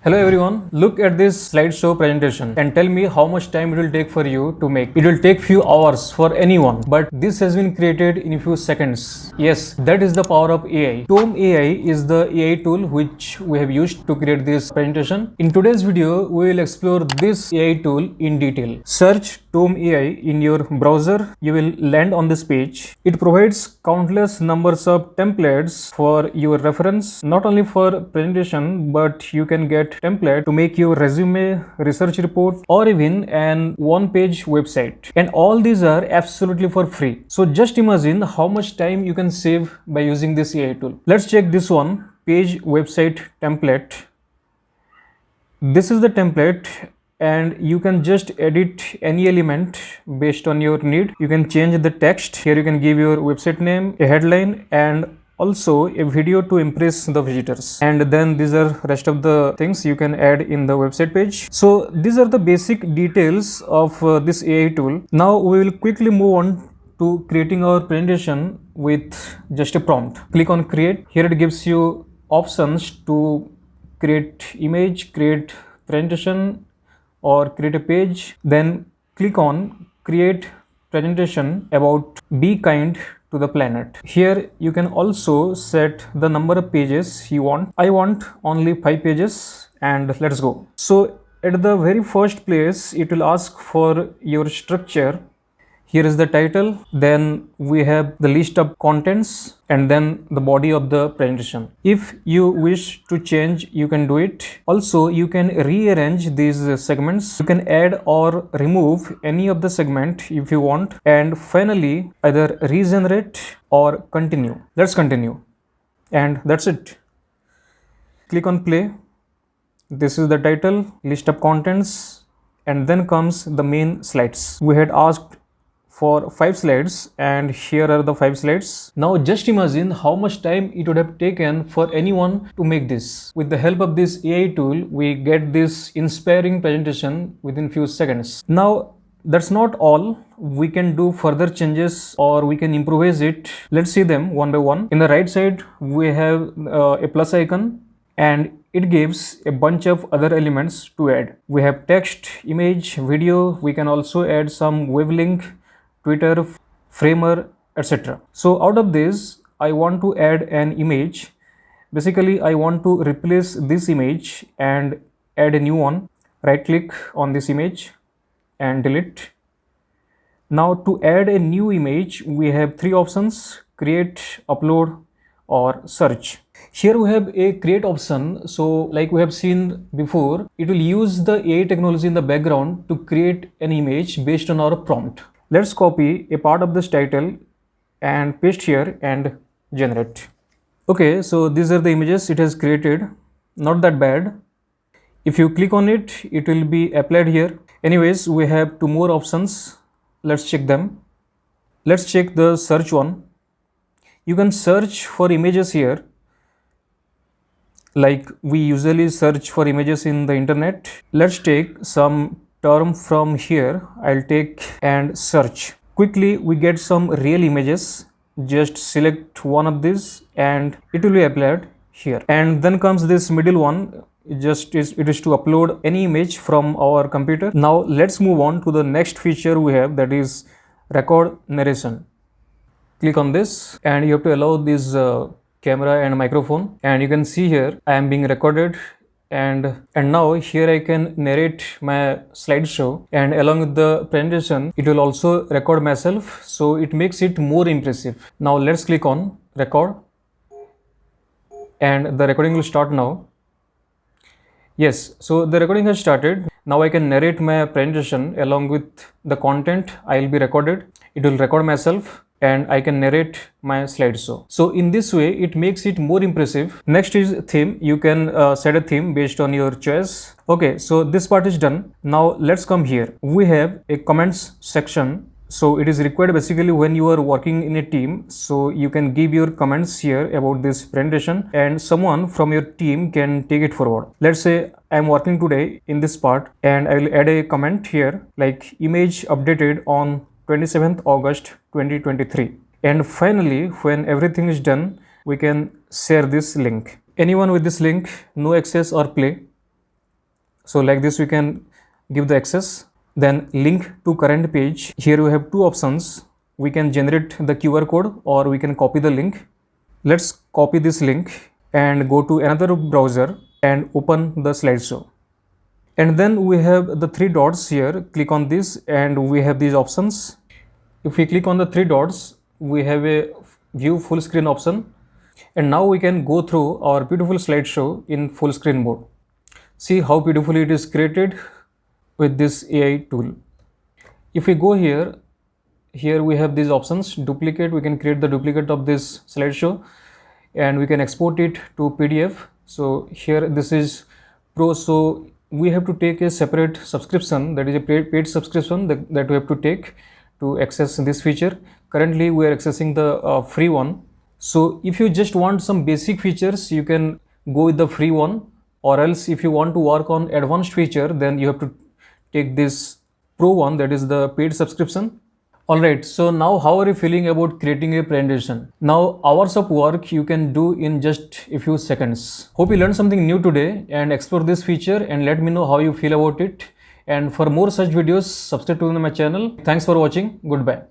Hello everyone, look at this slideshow presentation and tell me how much time it will take for you to make. It will take few hours for anyone, but this has been created in a few seconds. Yes, that is the power of AI. Tome AI is the AI tool which we have used to create this presentation. In today's video, we will explore this AI tool in detail. Search Tome AI in your browser. You will land on this page. It provides countless numbers of templates for your reference, not only for presentation, but you can get template to make your resume, research report, or even an one-page website. And all these are absolutely for free. So just imagine how much time you can save by using this AI tool. Let's check this one, page website template. This is the template and you can just edit any element based on your need. You can change the text. Here you can give your website name, a headline, and also a video to impress the visitors. And then these are rest of the things you can add in the website page. So these are the basic details of this AI tool. Now we will quickly move on to creating our presentation with just a prompt. Click on create. Here it gives you options to create image, create presentation, or create a page. Then click on create presentation about be kind to the planet. Here you can also set the number of pages you want. I want only 5 pages and let's go. So at the very first place it will ask for your structure. Here is the title, then we have the list of contents, and then the body of the presentation. If you wish to change, you can do it. Also, you can rearrange these segments. You can add or remove any of the segment if you want. And finally, either regenerate or continue. Let's continue. And that's it. Click on play. This is the title, list of contents, and then comes the main slides. We had asked for 5 slides and here are the 5 slides. Now just imagine how much time it would have taken for anyone to make this. With the help of this AI tool, we get this inspiring presentation within few seconds. Now that's not all. We can do further changes or we can improvise it. Let's see them one by one. In the right side, we have a plus icon and it gives a bunch of other elements to add. We have text, image, video. We can also add some web link, Twitter, framer, etc. So out of this, I want to add an image. Basically, I want to replace this image and add a new one. Right click on this image and delete. Now to add a new image, we have 3 options: create, upload, or search. Here we have a create option. So like we have seen before, it will use the AI technology in the background to create an image based on our prompt. Let's copy a part of this title and paste here and generate. Okay, so these are the images it has created. Not that bad. If you click on it, it will be applied here. Anyways, we have 2 more options. Let's check them. Let's check the search one. You can search for images here. Like we usually search for images in the internet. Let's take some term from here. I'll take and search. Quickly we get some real images. Just select one of these and it will be applied here. And then comes this middle one. It is to upload any image from our computer. Now let's move on to the next feature we have, that is record narration. Click on this and you have to allow this camera and microphone, and you can see here I am being recorded. And now here I can narrate my slideshow, and along with the presentation it will also record myself, so it makes it more impressive. Now let's click on record and the recording will start now. Yes, so the recording has started. Now I can narrate my presentation along with the content I will be recorded. It will record myself and I can narrate my slideshow. So in this way, it makes it more impressive. Next is theme. You can set a theme based on your choice. Okay, so this part is done. Now let's come here. We have a comments section. So it is required basically when you are working in a team. So you can give your comments here about this presentation and someone from your team can take it forward. Let's say I am working today in this part and I will add a comment here like image updated on 27th August 2023. And finally, when everything is done, we can share this link. Anyone with this link, no access or play. So like this we can give the access. Then link to current page. Here we have two options. We can generate the QR code or we can copy the link. Let's copy this link and go to another browser and open the slideshow. And then we have the three dots here. Click on this and we have these options. If we click on the three dots, we have a view full screen option. And now we can go through our beautiful slideshow in full screen mode. See how beautifully it is created with this AI tool. If we go here we have these options. Duplicate, we can create the duplicate of this slideshow and we can export it to PDF. So here this is Pro, so we have to take a separate subscription, that is a paid subscription that we have to take to access this feature. Currently we are accessing the free one. So if you just want some basic features, you can go with the free one, or else if you want to work on advanced feature, then you have to take this Pro one, that is the paid subscription. Alright, so now how are you feeling about creating a presentation? Now hours of work you can do in just a few seconds. Hope you learned something new today and explore this feature and let me know how you feel about it. And for more such videos, subscribe to my channel. Thanks for watching. Goodbye.